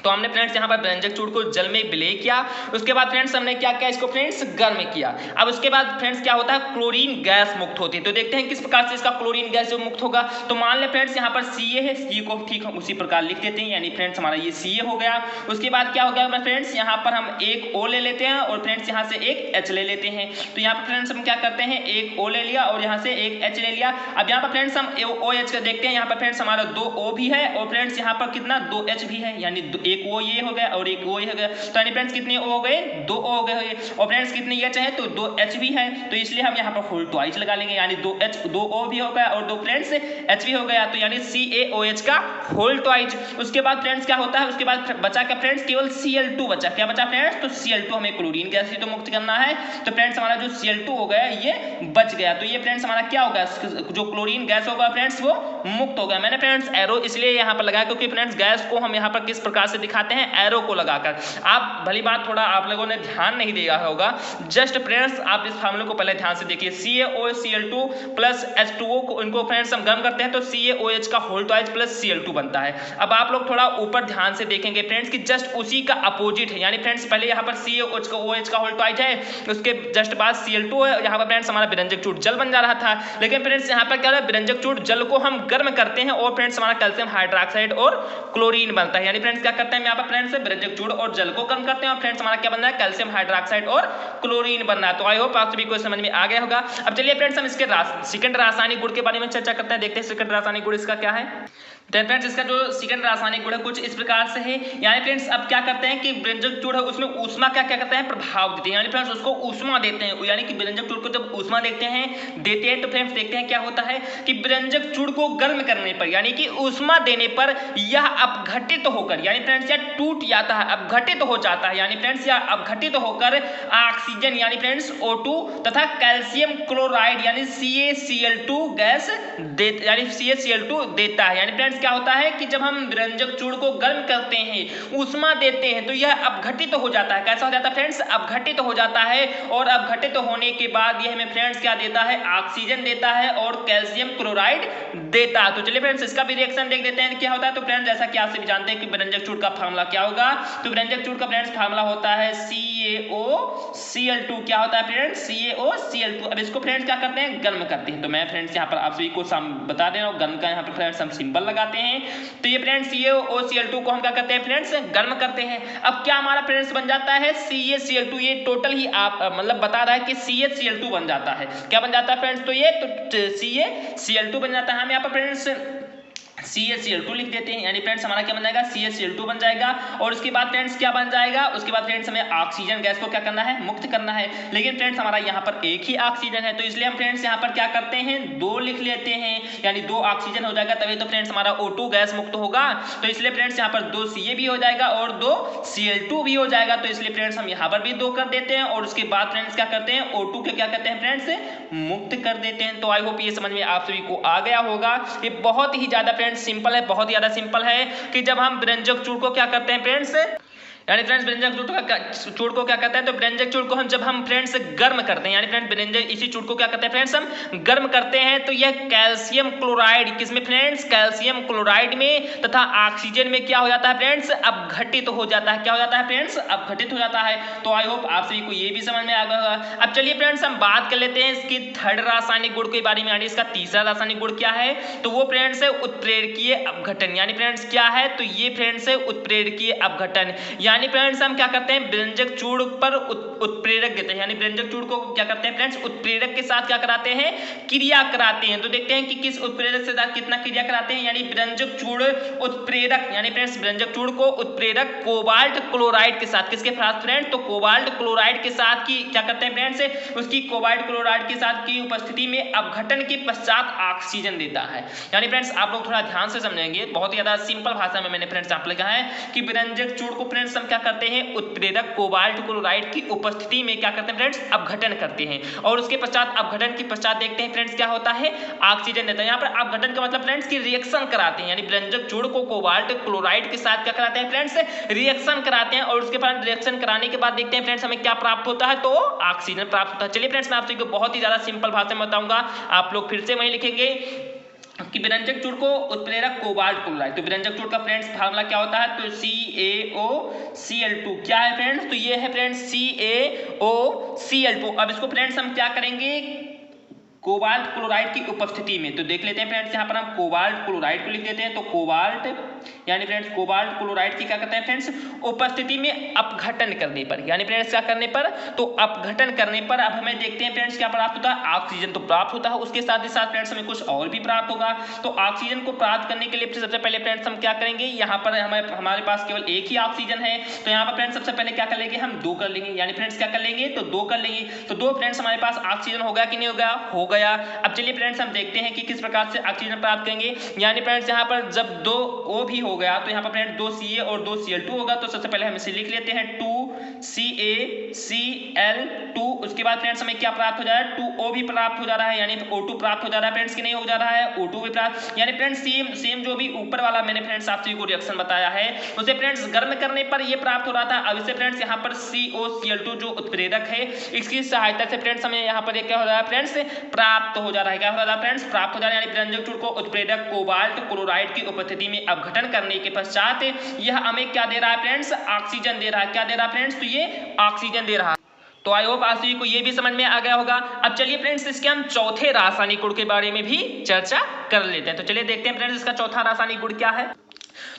तो हमने फ्रेंड्स यहाँ पर व्यंजक चूड़ को जल में विलय किया। उसके बाद फ्रेंड्स हमने क्या किया, इसको फ्रेंड्स गर्म किया। अब उसके बाद फ्रेंड्स क्या होता है, क्लोरीन गैस मुक्त होती है। तो देखते हैं किस प्रकार से इसका क्लोरीन गैस जो मुक्त होगा। तो मान ले फ्रेंड्स यहाँ पर Ca है, Ca को ठीक हम उसी प्रकार लिख देते हैं। यानी फ्रेंड्स हमारा ये Ca हो गया। उसके बाद क्या हो गया फ्रेंड्स, यहाँ पर हम एक O ले लेते हैं और फ्रेंड्स यहाँ से एक H ले लेते हैं। तो यहाँ पर फ्रेंड्स हम क्या करते हैं, एक O ले लिया और यहाँ से एक H ले लिया। अब यहाँ पर फ्रेंड्स हम OH का देखते हैं। यहाँ पर फ्रेंड्स हमारा 2 O भी है और फ्रेंड्स यहाँ पर कितना 2 H भी है, यानी एक O ये हो गया और एक वो हो गया। तो यानी फ्रेंड्स कितने O हो गए, 2 O हो गए। और फ्रेंड्स कितने ये चाहे तो 2 H भी है, तो इसलिए हम यहाँ पर होल ट्वाइस लगा लेंगे। यानी 2 O भी हो गया और 2 फ्रेंड्स H भी हो गया। तो यानी CaOH का होल ट्वाइस। उसके बाद फ्रेंड्स क्या होता है, उसके बाद बचा क्या फ्रेंड्स, केवल Cl2 बचा। क्या बचा फ्रेंड्स, तो Cl2 हमें क्लोरीन गैस ही तो मुक्त करना है। तो फ्रेंड्स हमारा जो Cl2 हो गया ये बच गया। तो ये फ्रेंड्स हमारा क्या होगा, जो क्लोरीन गैस होगा फ्रेंड्स वो मुक्त हो गया। मैंने फ्रेंड्स एरो इसलिए यहाँ पर लगाया क्योंकि फ्रेंड्स गैस को हम यहाँ पर किस प्रकार से दिखाते हैं, एरो को लगाकर। आप भली बात थोड़ा आप लोगों ने ध्यान नहीं दिया होगा। जस्ट फ्रेंड्स आप इस फार्मूले को पहले ध्यान से देखिए। CaOCl2 प्लस H2O को इनको फ्रेंड्स हम गर्म करते हैं तो CaOH का होल ट्वाइस प्लस Cl2 बनता है। अब आप लोग थोड़ा ऊपर ध्यान से देखेंगे फ्रेंड्स कि जस्ट उसी का अपोजिट है। यानी फ्रेंड्स पहले यहाँ पर CaOH का होल ट्वाइस है, उसके जस्ट बाद Cl2 है। यहाँ पर फ्रेंड्स हमारा व्यंजक चूड़ जल बन जा रहा था, लेकिन फ्रेंड्स यहाँ पर क्या है, व्यंजक चूड़ जल को हम गर्म करते हैं और फ्रेंड्स हमारा कैल्शियम हाइड्रोक्साइड और क्लोरीन बनता है। यानी फ्रेंड्स क्या करते हैं, यहाँ पर फ्रेंड्स व्यंजक चूड़ और जल को गर्म करते हैं और फ्रेंड्स हमारा क्या बन रहा है, कैल्शियम हाइड्रोक्साइड और क्लोरीन बन रहा है। तो आई होप आप सभी को समझ में आ गया होगा। अब चलिए फ्रेंड्स हम इसके सेकंड रासायनिक गुण के बारे में चर्चा करते हैं। देखते हैं सेकंड रासायनिक गुण इसका क्या है। तो फ्रेंड्स इसका जो सेकंड रासायनिक गुण है कुछ इस प्रकार से है। यानी फ्रेंड्स अब क्या करते हैं कि व्यंजक चूड़ है उसमें ऊष्मा क्या करते हैं, प्रभाव देते हैं। यानी फ्रेंड्स उसको ऊष्मा देते हैं। यानी कि व्यंजक चूड़ को जब ऊष्मा देते हैं तो फ्रेंड्स देखते हैं क्या होता है कि व्यंजक चूड़ को गर्म करने पर यानी कि ऊष्मा देने पर यह अपघटित होकर यानी फ्रेंड्स यह टूट जाता है, अपघटित हो जाता है। यानी फ्रेंड्स यह अपघटित होकर ऑक्सीजन यानी फ्रेंड्स O2 तथा कैल्शियम क्लोराइड यानी CaCl2 गैस यानी CaCl2 देता है। यानी फ्रेंड्स क्या होता है कि जब हम व्यंजक चूड़ को गर्म करते हैं, ऊष्मा देते हैं, तो यह अपघटित हो जाता है। कैसा हो जाता है फ्रेंड्स, अपघटित हो जाता है। और अपघटित होने के बाद यह हमें फ्रेंड्स क्या देता है, ऑक्सीजन देता है और कैल्शियम क्लोराइड देता है। तो चलिए फ्रेंड्स इसका भी रिएक्शन देख देते हैं क्या होता है। तो फ्रेंड्स जैसा कि आप सभी जानते हैं कि व्यंजक चूड़ का फार्मूला क्या होगा, तो व्यंजक चूड़ का फ्रेंड्स फार्मूला होता है CaOCl2। क्या होता है फ्रेंड्स, CaOCl2। अब इसको फ्रेंड्स क्या करते हैं, गर्म करते हैं। तो मैं फ्रेंड्स यहाँ पर आप सभी को बता दे रहा हूँ, गर्म का यहाँ पर फ्रेंड्स हम सिंबल लगाते जाते हैं। तो ये फ्रेंड्स CaOCl2 को हम क्या करते हैं फ्रेंड्स, गर्म करते हैं। अब क्या हमारा फ्रेंड्स बन जाता है CaCl2, ये टोटल ही आप मतलब बता रहा है कि CaCl2 बन जाता है। क्या बन जाता है फ्रेंड्स, तो ये तो CaCl2 बन जाता है। हम यहाँ पर फ्रेंड्स CaCl2 लिख देते हैं, यानी फ्रेंड्स हमारा क्या बन जाएगा, CaCl2 बन जाएगा। और उसके बाद फ्रेंड्स क्या बन जाएगा, उसके बाद फ्रेंड्स हमें ऑक्सीजन गैस को क्या करना है, मुक्त करना है। लेकिन फ्रेंड्स हमारा यहाँ पर एक ही ऑक्सीजन है, तो इसलिए हम फ्रेंड्स यहाँ पर क्या करते हैं, 2 लिख लेते हैं, यानी 2 ऑक्सीजन हो जाएगा, तभी तो फ्रेंड्स हमारा O2 गैस मुक्त होगा। तो इसलिए फ्रेंड्स यहाँ पर 2 Ca भी हो जाएगा और 2 Cl2 भी हो जाएगा। तो इसलिए फ्रेंड्स हम यहाँ पर भी 2 कर देते हैं और उसके बाद फ्रेंड्स क्या करते हैं, O2 के क्या करते हैं फ्रेंड्स, मुक्त कर देते हैं। तो आई होप ये समझ में आप सभी को आ गया होगा। ये बहुत ही ज्यादा फ्रेंड्स सिंपल है, बहुत ज्यादा सिंपल है कि जब हम व्यंजक चूड़ को क्या करते हैं फ्रेंड्स, यानी फ्रेंड्स व्यंजक चूड़ को क्या करते हैं, तो व्यंजक चूड़ को हम जब हम फ्रेंड्स गर्म करते हैं, यानी फ्रेंड्स व्यंजक इसी चूड़ को क्या करते हैं फ्रेंड्स, हम गर्म करते हैं। तो यह कैल्शियम क्लोराइड किसमें फ्रेंड्स, कैल्शियम क्लोराइड में तथा ऑक्सीजन में क्या हो जाता है फ्रेंड्स, अपघटित हो जाता है। क्या हो जाता है फ्रेंड्स, अपघटित हो जाता है। तो आई होप आप सभी को ये भी समझ में आ गया होगा। अब चलिए फ्रेंड्स हम बात कर लेते हैं इसकी थर्ड रासायनिक गुण के बारे में, यानी इसका तीसरा रासायनिक गुण क्या है, तो वो फ्रेंड्स है उत्प्रेरकीय अपघटन। यानी फ्रेंड्स क्या है, तो ये फ्रेंड्स है उत्प्रेरकीय अपघटन। यानी फ्रेंड्स हम क्या करते हैं, व्यंजक चूड़ पर उत्प्रेरक देते हैं, यानी व्यंजक चूड़ को क्या करते हैं फ्रेंड्स, उत्प्रेरक के साथ क्या कराते हैं, क्रिया कराते हैं। तो देखते हैं कि किस उत्प्रेरक से कितना क्रिया कराते हैं। यानी व्यंजक चूड़ उत्प्रेरक, यानी फ्रेंड्स व्यंजक चूड़ को उत्प्रेरक कोबाल्ट क्लोराइड के साथ, किसके साथ फ्रेंड्स, तो कोबाल्ट क्लोराइड के साथ की क्या करते हैं फ्रेंड्स, उसकी कोबाल्ट क्लोराइड के साथ की उपस्थिति में अपघटन के पश्चात ऑक्सीजन देता है। यानी फ्रेंड्स आप लोग थोड़ा ध्यान से समझेंगे, बहुत ज्यादा सिंपल भाषा में मैंने फ्रेंड्स आप लिखा है कि व्यंजक चूड़ को फ्रेंड्स हम क्या करते हैं, उत्प्रेरक कोबाल्ट क्लोराइड की उपस्थिति में क्या करते हैं फ्रेंड्स, अपघटन करते हैं। और उसके पश्चात अपघटन के पश्चात देखते हैं फ्रेंड्स क्या होता है, ऑक्सीजन देता है। यहाँ पर अपघटन का मतलब फ्रेंड्स की रिएक्शन कराते हैं, यानी व्यंजक चूड़ को कोबाल्ट क्लोराइड के साथ क्या कराते हैं फ्रेंड्स, रिएक्शन कराते हैं। और उसके बाद रिएक्शन कराने के बाद देखते हैं फ्रेंड्स हमें क्या प्राप्त होता है, तो ऑक्सीजन प्राप्त होता है। चलिए फ्रेंड्स मैं आप सभी को बहुत ही ज्यादा सिंपल भाषा में बताऊंगा, आप लोग फिर से वही लिखेंगे कि व्यंजक चूड़ को उत्प्रेरक कोबाल्ट क्लोराइड। तो व्यंजक चूड़ का फ्रेंड्स फार्मूला क्या होता है, तो CaOCl2 क्या है फ्रेंड्स, तो ये है फ्रेंड्स CaOCl2। अब इसको फ्रेंड्स हम क्या करेंगे, कोबाल्ट क्लोराइड की उपस्थिति में। तो देख लेते हैं फ्रेंड्स यहाँ पर हम कोबाल्ट क्लोराइड को लिख देते हैं। तो कोबाल्ट यानी फ्रेंड्स कोबाल्ट क्लोराइड की क्या करते हैं फ्रेंड्स, उपस्थिति में अपघटन करने पर, यानी फ्रेंड्स क्या करने पर, तो अपघटन करने पर अब हमें देखते हैं फ्रेंड्स क्या प्राप्त होता है, ऑक्सीजन तो प्राप्त होता है, उसके साथ ही साथ फ्रेंड्स हमें कुछ और भी प्राप्त होगा। तो ऑक्सीजन को प्राप्त करने के लिए सबसे पहले फ्रेंड्स हम क्या करेंगे, यहाँ पर हमारे पास केवल एक ही ऑक्सीजन है, तो यहाँ पर फ्रेंड्स सबसे पहले क्या कर लेंगे, हम 2 कर लेंगे, यानी फ्रेंड्स क्या कर लेंगे, तो 2 कर लेंगे। तो 2 फ्रेंड्स हमारे पास ऑक्सीजन हो गया कि नहीं होगा, हो गया। अब चलिए फ्रेंड्स हम देखते हैं कि किस प्रकार से ऑक्सीजन प्राप्त करेंगे। यानी फ्रेंड्स यहाँ पर जब 2 O भी हो गया, तो यहाँ पर फ्रेंड्स 2 Ca और 2 Cl2 होगा। तो सबसे पहले हम इसे लिख लेते हैं 2CaCl2। उसके बाद फ्रेंड्स हमें क्या प्राप्त हो जा रहा है, 2O भी प्राप्त हो जा रहा है, यानी O2 प्राप्त हो जा रहा है फ्रेंड्स, कि नहीं हो जा रहा है, O2 भी प्राप्त। यानी फ्रेंड्स सेम जो भी ऊपर वाला मैंने फ्रेंड्स आप सभी को रिएक्शन बताया है, उसे फ्रेंड्स गर्म करने पर ये प्राप्त हो रहा था। अब इसे फ्रेंड्स यहाँ पर CaOCl2 जो उत्प्रेरक है, इसकी सहायता से फ्रेंड्स हमें यहाँ पर क्या हो रहा है फ्रेंड्स, प्राप्त हो जा रहा है, क्या हो रहा है फ्रेंड्स, प्राप्त हो जा रहा है। यानी व्यंजक चूड़ को उत्प्रेरक कोबाल्ट क्लोराइड की उपस्थिति में अपघटन करने के पश्चात यह हमें क्या दे रहा है फ्रेंड्स, ऑक्सीजन दे रहा है। क्या दे रहा है फ्रेंड्स, तो ये ऑक्सीजन दे रहा है। तो आई होप आप सभी को ये भी समझ में आ गया होगा। अब चलिए फ्रेंड्स इसके हम चौथे रासायनिक गुण के बारे में भी चर्चा कर लेते हैं। तो चलिए देखते हैं फ्रेंड्स इसका चौथा रासायनिक गुण क्या है।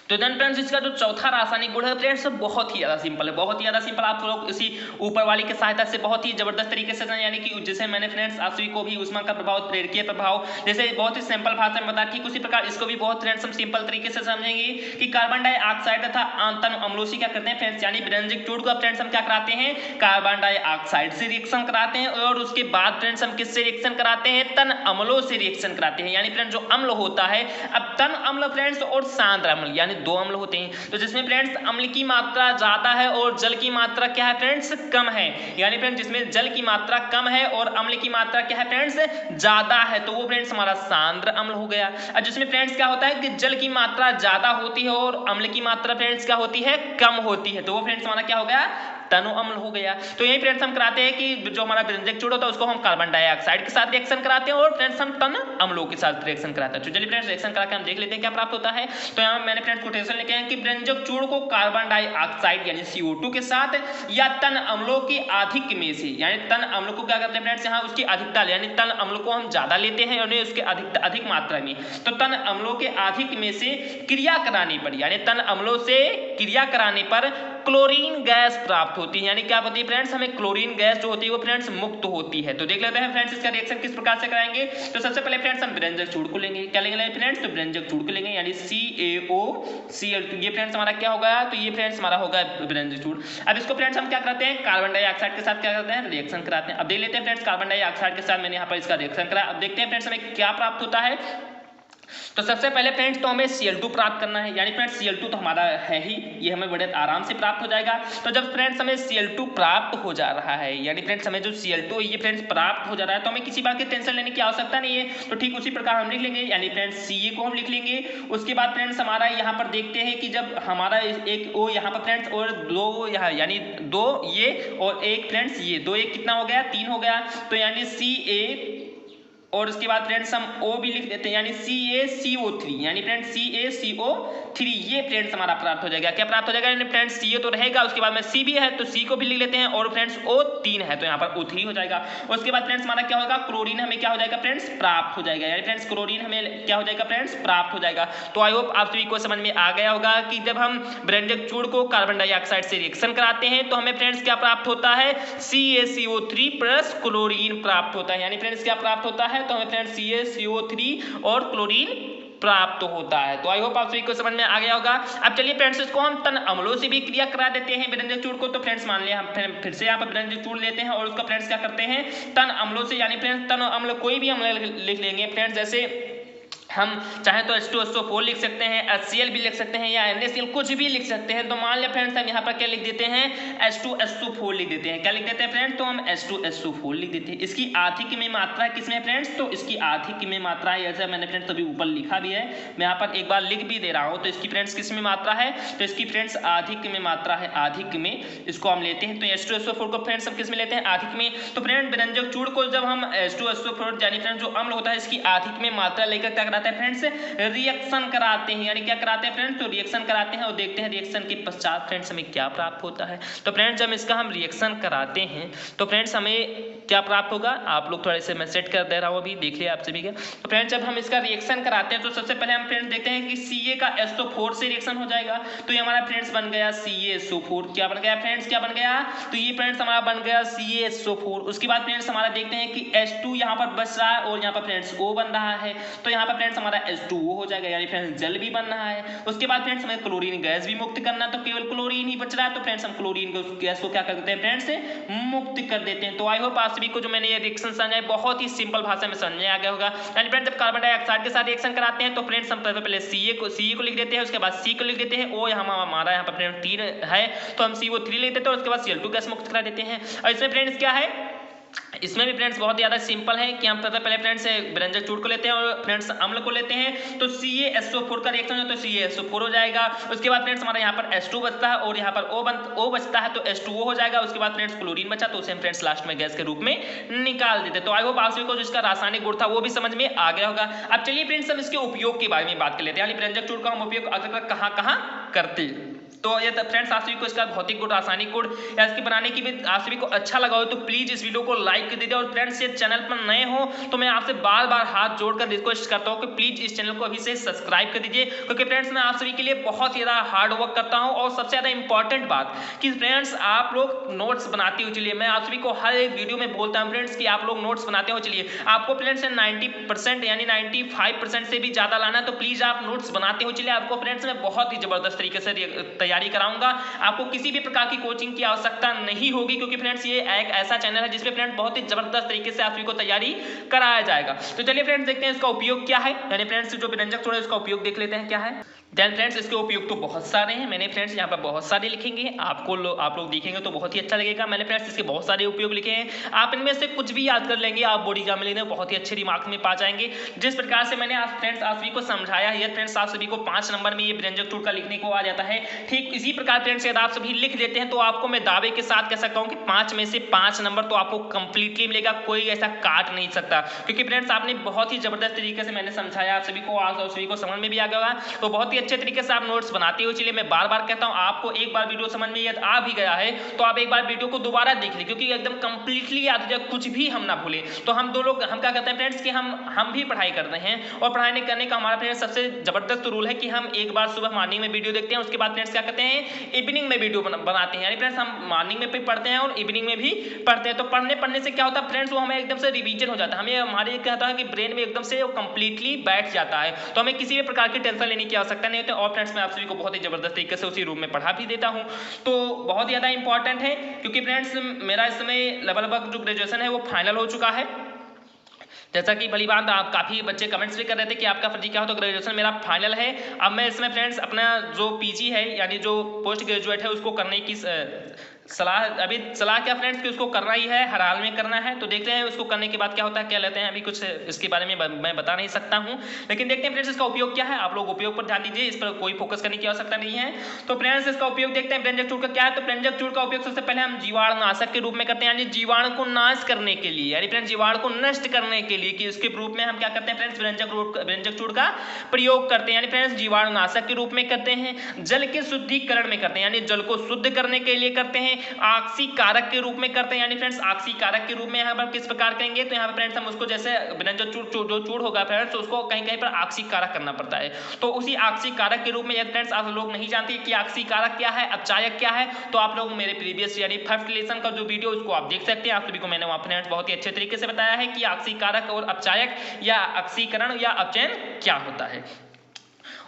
तो देन फ्रेंड्स इसका जो चौथा रासायनिक गुण है फ्रेंड्स बहुत ही ज्यादा सिंपल है, बहुत ही ज्यादा सिंपल। आप लोग इसी ऊपर वाली की सहायता से बहुत ही जबरदस्त तरीके से, यानी कि जैसे मैंने फ्रेंड्स आप सभी को भी ऊष्मा का प्रभाव, प्रेरकीय प्रभाव जैसे बहुत ही सिंपल भाषा में बताया, ठीक उसी प्रकार इसको भी बहुत फ्रेंड्स हम सिंपल तरीके से समझेंगे कि कार्बन डाइऑक्साइड तथा तन अम्लों से क्या करते हैं फ्रेंड्स, यानी व्यंजक चूड़ को फ्रेंड्स हम क्या कराते हैं, कार्बन डाइऑक्साइड से रिएक्शन कराते हैं। और उसके बाद फ्रेंड्स हम किससे रिएक्शन कराते हैं, तन अम्लों से रिएक्शन कराते हैं। यानी फ्रेंड्स जो अम्ल होता है, अब तन अम्ल फ्रेंड्स और सांद्र अम्ल यानी 2 अम्ल होते हैं। तो जिसमें फ्रेंड्स अम्ल की मात्रा ज्यादा है और जल की मात्रा क्या है फ्रेंड्स, कम है। यानी फ्रेंड्स जिसमें जल की मात्रा कम है और अम्ल की मात्रा क्या है फ्रेंड्स, ज्यादा है, तो वो फ्रेंड्स हमारा सांद्र अम्ल हो गया। और जिसमें फ्रेंड्स क्या होता है कि जल की मात्रा ज्यादा होती है और अम्ल की मात्रा फ्रेंड्स क्या होती है, कम होती है, तो वो फ्रेंड्स हमारा क्या हो गया, तनु अम्ल हो गया। तो यही फ्रेंड्स हम कराते हैं कि जो हमारा व्यंजक चूड़ होता है उसको हम कार्बन डाइऑक्साइड के साथ रिएक्शन कराते हैं और फ्रेंड्स हम तन अम्लों के साथ रिएक्शन कराते हैं। तो चलिए फ्रेंड्स रिएक्शन करा के हम देख लेते हैं क्या प्राप्त होता है। तो यहाँ मैंने फ्रेंड्स कोटेशन लिखे हैं कि व्यंजक चूड़ को कार्बन डाइऑक्साइड यानी CO2 के साथ या तन अम्लों की अधिक में से, यानी तन अम्लों को क्या करते हैं फ्रेंड्स, यहाँ उसकी अधिकता यानी तन अम्लों को हम ज्यादा लेते हैं और उसके अधिक मात्रा में, तो तन अम्लों के अधिक में से क्रिया कराने पर, यानी तन अम्लों से क्रिया कराने पर क्लोरीन गैस प्राप्त होती है। यानी क्या होती है फ्रेंड्स, हमें क्लोरीन गैस जो होती है वो फ्रेंड्स मुक्त होती है। तो देख लेते हैं फ्रेंड्स इसका रिएक्शन किस प्रकार से कराएंगे। तो सबसे पहले फ्रेंड्स हम व्यंजक चूड़ को लेंगे, क्या लेंगे फ्रेंड्स, तो व्यंजक चूड़ को लेंगे यानी CaOCl2, ये फ्रेंड्स हमारा क्या होगा, तो ये फ्रेंड्स हमारा होगा व्यंजक चूड़। अब इसको फ्रेंड्स हम क्या करते हैं, कार्बन डाइऑक्साइड के साथ क्या करते हैं, रिएक्शन कराते हैं। अब देख लेते हैं फ्रेंड्स कार्बन डाइऑक्साइड के साथ मैंने यहाँ पर इसका रिएक्शन करा। अब देखते हैं फ्रेंड्स हमें क्या प्राप्त होता है। तो सबसे पहले फ्रेंड्स तो हमें Cl2 प्राप्त करना है, यानी फ्रेंड्स Cl2 तो हमारा है ही, ये हमें बड़े आराम से प्राप्त हो जाएगा। तो जब फ्रेंड्स हमें Cl2 प्राप्त हो जा रहा है, यानी फ्रेंड्स हमें जो Cl2 ये फ्रेंड्स प्राप्त हो जा रहा है, तो हमें किसी बात की टेंशन लेने की आवश्यकता नहीं है। तो ठीक उसी प्रकार हम लिख लेंगे, यानी फ्रेंड्स Ca को हम लिख लेंगे। उसके बाद फ्रेंड्स हमारा यहाँ पर देखते हैं कि जब हमारा एक O यहाँ पर फ्रेंड्स और दो यहाँ, यानी दो ये और एक फ्रेंड्स ये, दो एक कितना हो गया, 3 हो गया। तो यानी Ca और उसके बाद फ्रेंड्स हम O भी लिख देते हैं, यानी CaCO3, यानी फ्रेंड्स CaCO3, ये फ्रेंड्स हमारा प्राप्त हो जाएगा। क्या प्राप्त हो जाएगा, यानी फ्रेंड्स Ca तो रहेगा, उसके बाद में C भी है तो C को भी लिख लेते हैं और फ्रेंड्स O3 है तो यहाँ पर O3 हो जाएगा। उसके बाद फ्रेंड्स हमारा क्या होगा, क्लोरीन हमें क्या हो जाएगा फ्रेंड्स, प्राप्त हो जाएगा, यानी फ्रेंड्स क्लोरीन हमें क्या हो जाएगा फ्रेंड्स, प्राप्त हो जाएगा। तो आई होप आप सभी को समझ में आ गया होगा कि जब हम व्यंजक चूड़ को कार्बन डाइऑक्साइड से रिएक्शन कराते हैं तो हमें फ्रेंड्स क्या प्राप्त होता है, CaCO3 प्लस क्लोरीन प्राप्त होता है। यानी फ्रेंड्स क्या प्राप्त होता है, तो हमें फ्रेंड्स CaCO3 और क्लोरीन प्राप्त होता है। तो आई होप आप सभी को समझ में आ गया होगा। अब चलिए फ्रेंड्स इसको हम तन अम्लों से भी क्रिया करा देते हैं व्यंजक चूड़ को। तो फ्रेंड्स मान लिया हम फिर से यहाँ पर व्यंजक चूड़ लेते हैं और उसका फ्रेंड्स क्या करते हैं, तन अम्लों से, यानी फ्रेंड्स तन अम्ल कोई भी अम्ल लिख लेंगे फ्रेंड्स, जैसे हम चाहे तो H2SO4 लिख सकते हैं, HCl भी लिख सकते हैं या NaCl कुछ भी लिख सकते हैं। तो मान लिया फ्रेंड्स हम यहाँ पर क्या लिख देते हैं, H2SO4 लिख देते हैं। क्या लिख देते हैं फ्रेंड्स, तो हम H2SO4 लिख देते हैं। इसकी आधिक्य में मात्रा किसमें फ्रेंड्स, तो इसकी आधिक्य में मात्रा है, जैसे मैंने फ्रेंड्स अभी ऊपर लिखा भी है, मैं यहाँ पर एक बार लिख भी दे रहा हूँ। तो इसकी फ्रेंड्स किसमें मात्रा है, तो इसकी फ्रेंड्स आधिक्य में मात्रा है, आधिक्य में इसको हम लेते हैं। तो H2SO4 को फ्रेंड्स हम किसमें लेते हैं, आधिक्य में। तो फ्रेंड व्यंजक चूड़ को जब हम H2SO4 यानी फ्रेंड्स जो अम्ल होता है इसकी आधिक्य में मात्रा लेकर क्या कराते हैं फ्रेंड्स, रिएक्शन कराते हैं। यानी क्या कराते हैं फ्रेंड्स, तो रिएक्शन कराते हैं और देखते हैं रिएक्शन के पश्चात फ्रेंड्स हमें क्या प्राप्त होता है। तो फ्रेंड्स जब इसका हम रिएक्शन कराते हैं तो फ्रेंड्स हमें क्या प्राप्त होगा, आप लोग थोड़े से मैं सेट कर दे रहा हूँ अभी, देख लिया आप सभी का। तो फ्रेंड्स जब हम इसका रिएक्शन कराते हैं तो सबसे पहले हम फ्रेंड्स देखते हैं कि Ca का SO4 से रिएक्शन हो जाएगा। तो ये हमारा फ्रेंड्स बन गया CaSO4, क्या बन गया फ्रेंड्स, क्या बन गया, तो ये फ्रेंड्स हमारा बन गया CaSO4। उसके बाद फ्रेंड्स हमारा देखते हैं कि H2 यहाँ पर बच रहा है और यहाँ पर फ्रेंड्स O बन रहा है। तो यहाँ पर फ्रेंड्स हमारा H2O हो जाएगा, यानी फ्रेंड्स जल भी बन रहा है। उसके बाद फ्रेंड्स हमें क्लोरीन गैस भी मुक्त करना, तो केवल क्लोरीन ही बच रहा है। तो फ्रेंड्स हम क्लोरीन गैस को क्या कर देते हैं फ्रेंड्स, मुक्त कर देते हैं। तो आई होप आप सभी को जो मैंने ये रिएक्शन समझाया बहुत ही सिंपल भाषा में समझ में आ गया होगा। यानी फ्रेंड्स जब कार्बन डाइऑक्साइड के साथ रिएक्शन कराते हैं तो फ्रेंड्स हम पहले Ca को लिख देते हैं, उसके बाद C को लिख देते हैं, O हमारा यहाँ पर फ्रेंड्स 3 है तो हम CO3 लिख देते हैं, उसके बाद Cl2 गैस मुक्त करा देते हैं। और इसमें फ्रेंड्स क्या है, इसमें भी फ्रेंड्स बहुत ज़्यादा सिंपल है कि हम पहले फ्रेंड्स व्यंजक चूड़ को लेते हैं और फ्रेंड्स अम्ल को लेते हैं। तो CaSO4 का रिएक्शन है तो CaSO4 हो जाएगा। उसके बाद फ्रेंड्स हमारा यहाँ पर H2 बचता है और यहाँ पर O बचता है तो H2O हो जाएगा। उसके बाद फ्रेंड्स क्लोरीन बचा तो उसे हम फ्रेंड्स लास्ट में गैस के रूप में निकाल देते हैं। तो आई होप आप सभी को जो इसका रासायनिक गुण था वो भी समझ में आ गया होगा। अब चलिए फ्रेंड्स हम इसके उपयोग के बारे में बात कर लेते हैं, यानी व्यंजक चूड़ का हम उपयोग अगर कहाँ करते हैं। तो ये फ्रेंड्स आप सभी को इसका भौतिक गुण, रासायनिक गुण या इसके बनाने की भी आप सभी को अच्छा लगा हो तो प्लीज इस वीडियो को लाइक कर दीजिए। और फ्रेंड्स ये चैनल पर नए हो तो मैं आपसे बार बार हाथ जोड़कर रिक्वेस्ट करता हूँ कि प्लीज इस चैनल को अभी से सब्सक्राइब कर दीजिए, क्योंकि फ्रेंड्स मैं आप सभी के लिए बहुत ही ज़्यादा हार्ड वर्क करता हूँ। और सबसे ज़्यादा इंपॉर्टेंट बात कि फ्रेंड्स आप लोग नोट्स बनाते हो, चलिए मैं आप सभी को हर एक वीडियो में बोलता हूँ फ्रेंड्स कि आप लोग नोट्स बनाते हो, चलिए आपको फ्रेंड्स 90% यानी 95% से भी ज़्यादा लाना है तो प्लीज़ आप नोट्स बनाते हो। चलिए आपको फ्रेंड्स मैं बहुत ही ज़बरदस्त तरीके से तैयारी कराऊंगा, आपको किसी भी प्रकार की कोचिंग की आवश्यकता नहीं होगी, क्योंकि फ्रेंड्स ये एक ऐसा चैनल है जिसमें फ्रेंड्स बहुत ही जबरदस्त तरीके से आप सभी को तैयारी कराया जाएगा। तो चलिए फ्रेंड्स देखते हैं इसका उपयोग क्या है, यानी फ्रेंड्स जो व्यंजक चूड़ है उसका उपयोग देख लेते हैं क्या है। देन फ्रेंड्स इसके उपयोग तो बहुत सारे हैं, मैंने फ्रेंड्स यहाँ पर बहुत सारे लिखेंगे, आप लोग देखेंगे तो बहुत ही अच्छा लगेगा। मैंने फ्रेंड्स इसके बहुत सारे उपयोग लिखे हैं, आप इनमें से कुछ भी याद कर लेंगे, आप बोर्ड एग्जाम में लेने बहुत ही अच्छे दिमाग में पा जाएंगे। जिस प्रकार से मैंने फ्रेंड्स आप सभी को समझाया है फ्रेंड्स, आप सभी को 5 नंबर में ये व्यंजक टूट का लिखने को आ जाता है। ठीक इसी प्रकार फ्रेंड्स यदि आप सभी लिख देते हैं तो आपको मैं दावे के साथ कह सकता हूँ कि 5 में से 5 नंबर तो आपको कंप्लीटली मिलेगा, कोई ऐसा काट नहीं सकता। क्योंकि फ्रेंड्स आपने बहुत ही जबरदस्त तरीके से मैंने समझाया, आप सभी को आज सभी को समझ में भी आ गया होगा, तो बहुत ही अच्छे तरीके से आप नोट्स बनाते हो। इसलिए मैं बार बार कहता हूं, आपको एक बार वीडियो समझ में यदि आ भी गया है तो आप एक बार वीडियो को दोबारा देख लें, क्योंकि एकदम कंप्लीटली याद हो जाए, कुछ भी हम ना भूलें। तो हम क्या करते हैं फ्रेंड्स कि हम भी पढ़ाई करते हैं, और पढ़ाई करने का हमारा फ्रेंड्स सबसे जबरदस्त रूल है कि हम एक बार सुबह मॉर्निंग में वीडियो देखते हैं, उसके बाद फ्रेंड्स क्या करते हैं इवनिंग में वीडियो बनाते हैं। यानी फ्रेंड्स हम मॉर्निंग में भी पढ़ते हैं और इवनिंग में भी पढ़ते हैं। तो पढ़ने से क्या होता है फ्रेंड्स, वो हमें एकदम से रिवीजन हो जाता है, हमें हमारे कहता है कि ब्रेन में एकदम से कंप्लीटली बैठ जाता है, तो हमें किसी भी प्रकार की टेंशन लेने की आवश्यकता नहीं होती। और फ्रेंड्स मैं आप सभी को बहुत ही जबरदस्त तरीके से उसी रूम में पढ़ा भी देता हूं, तो बहुत ज़्यादा इंपॉर्टेंट है। क्योंकि फ्रेंड्स मेरा इस समय लगभग जो ग्रेजुएशन है वो फाइनल हो चुका है। जैसा कि भली बात आप काफ़ी बच्चे कमेंट्स भी कर रहे थे कि आपका फर्जी क्या हो, तो ग्रेजुएशन मेरा फाइनल है। अब मैं इसमें फ्रेंड्स अपना जो पीजी है यानी जो पोस्ट ग्रेजुएट है उसको करने की सलाह क्या फ्रेंड्स कि उसको करना ही है, हर हाल में करना है। तो देखते हैं उसको करने के बाद क्या होता है, क्या लेते हैं, अभी कुछ इसके बारे में मैं बता नहीं सकता हूं, लेकिन देखते हैं फ्रेंड्स इसका उपयोग क्या है। आप लोग उपयोग पर ध्यान दीजिए, इस पर कोई फोकस करने की आवश्यकता नहीं है। तो फ्रेंड्स इसका उपयोग देखते हैं व्यंजक चूड़ का क्या है। तो व्यंजक चूड़ का उपयोग सबसे पहले हम जीवाणुनाशक के रूप में करते हैं, यानी जीवाणु को नाश करने के लिए, यानी फ्रेंड्स जीवाणु को नष्ट करने के लिए कि उसके रूप में हम क्या करते हैं फ्रेंड्स व्यंजक चूड़ का प्रयोग करते हैं, यानी फ्रेंड्स जीवाणुनाशक के रूप में करते हैं। जल के शुद्धिकरण में करते हैं, यानी जल को शुद्ध करने के लिए करते हैं। ऑक्सी कारक के रूप में करते हैं, यानी फ्रेंड्स ऑक्सी कारक के रूप में यहाँ पर किस प्रकार करेंगे, तो यहाँ पर फ्रेंड्स हम उसको जैसे व्यंजक जो चूड़ होगा फ्रेंड्स तो उसको कहीं कहीं पर ऑक्सी कारक करना पड़ता है, तो उसी ऑक्सी कारक के रूप में। यदि फ्रेंड्स आप लोग नहीं जानते कि ऑक्सी कारक क्या है, अपचायक क्या है, तो आप लोग मेरे प्रीवियस यानी फर्स्ट लेसन का जो वीडियो उसको आप देख सकते हैं। आप सभी को मैंने वहाँ फ्रेंड्स बहुत ही अच्छे तरीके से बताया है कि ऑक्सी कारक और अपचायक या ऑक्सीकरण या अपचयन क्या होता है।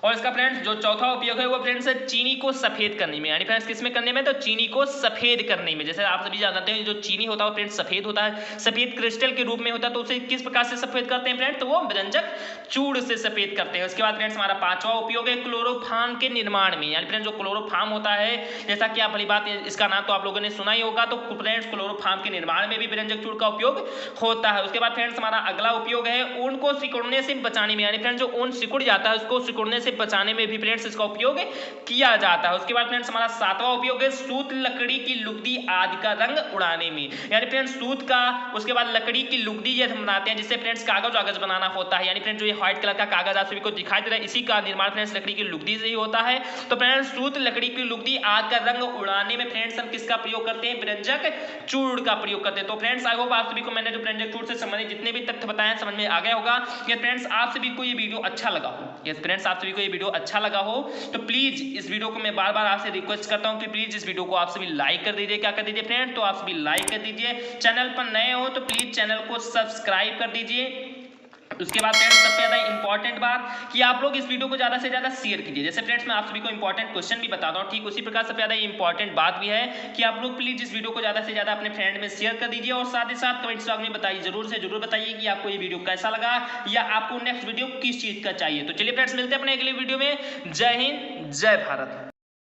और इसका फ्रेंड्स जो चौथा उपयोग है वो फ्रेंड्स चीनी को सफेद करने में, यानी फ्रेंड्स किसमें करने में, तो चीनी को सफेद करने में। जैसे आप सभी जानते हैं जो चीनी होता है वो फ्रेंड्स सफेद होता है, सफेद क्रिस्टल के रूप में होता है। तो उसे किस प्रकार से सफेद करते हैं फ्रेंड्स, तो वो व्यंजक चूड़ से सफेद करते हैं। उसके बाद फ्रेंड्स हमारा पांचवा उपयोग है क्लोरोफार्म के निर्माण में, यानी फ्रेंड्स जो क्लोरोफार्म होता है, जैसा कि आप भली बात इसका नाम तो आप लोगों ने सुना ही होगा, तो फ्रेंड्स क्लोरोफार्म के निर्माण में भी व्यंजक चूड़ का उपयोग होता है। उसके बाद फ्रेंड्स हमारा अगला उपयोग है ऊन को सिकुड़ने से बचाने में, यानी फ्रेंड्स जो ऊन सिकुड़ जाता है उसको सिकुड़ने से बचाने में भी फ्रेंड्स इसका उपयोग किया जाता है। उसके बाद फ्रेंड्स हमारा सातवां उपयोग है सूत लकड़ी की लुगदी आदि का रंग उड़ाने में, यानी फ्रेंड्स सूत का, उसके बाद लकड़ी की लुगदी ये हम बनाते हैं जिससे फ्रेंड्स कागज बनाना होता है, यानी फ्रेंड्स जो ये व्हाइट कलर का कागज आप सभी को दिखाई दे रहा है इसी का निर्माण फ्रेंड्स लकड़ी की लुगदी से ही होता है। तो फ्रेंड्स सूत लकड़ी की लुगदी आदि का रंग उड़ाने में फ्रेंड्स हम किसका प्रयोग करते हैं, व्यंजक चूड़ का प्रयोग करते हैं। तो फ्रेंड्स आई होप आप सभी को मैंने जो व्यंजक चूड़ से संबंधित जितने भी तथ्य बताए समझ में आ गया होगा। ये फ्रेंड्स आप सभी को ये वीडियो अच्छा लगा हो, ये फ्रेंड्स आप सभी को ये वीडियो अच्छा लगा हो तो प्लीज इस वीडियो को मैं बार बार आपसे रिक्वेस्ट करता हूं कि प्लीज इस वीडियो को आप सभी लाइक कर दीजिए। क्या कर दीजिए फ्रेंड, तो आप सभी लाइक कर दीजिए। चैनल पर नए हो तो प्लीज चैनल को सब्सक्राइब कर दीजिए। उसके बाद फ्रेंड्स सबसे ज्यादा इंपॉर्टेंट बात कि आप लोग इस वीडियो को ज्यादा से ज्यादा शेयर कीजिए। जैसे फ्रेंड्स मैं आप सभी को इंपॉर्टेंट क्वेश्चन भी बताता हूं, ठीक उसी प्रकार सबसे ज्यादा इंपॉर्टेंट बात भी है कि आप लोग प्लीज इस वीडियो को ज्यादा से ज्यादा अपने फ्रेंड में शेयर कर दीजिए, और साथ ही साथ कमेंट्स बॉक्स में बताइए, जरूर से जरूर बताइए कि आपको ये वीडियो कैसा लगा या आपको नेक्स्ट वीडियो किस चीज का चाहिए। तो चलिए फ्रेंड्स मिलते हैं अपने अगले वीडियो में। जय हिंद, जय भारत।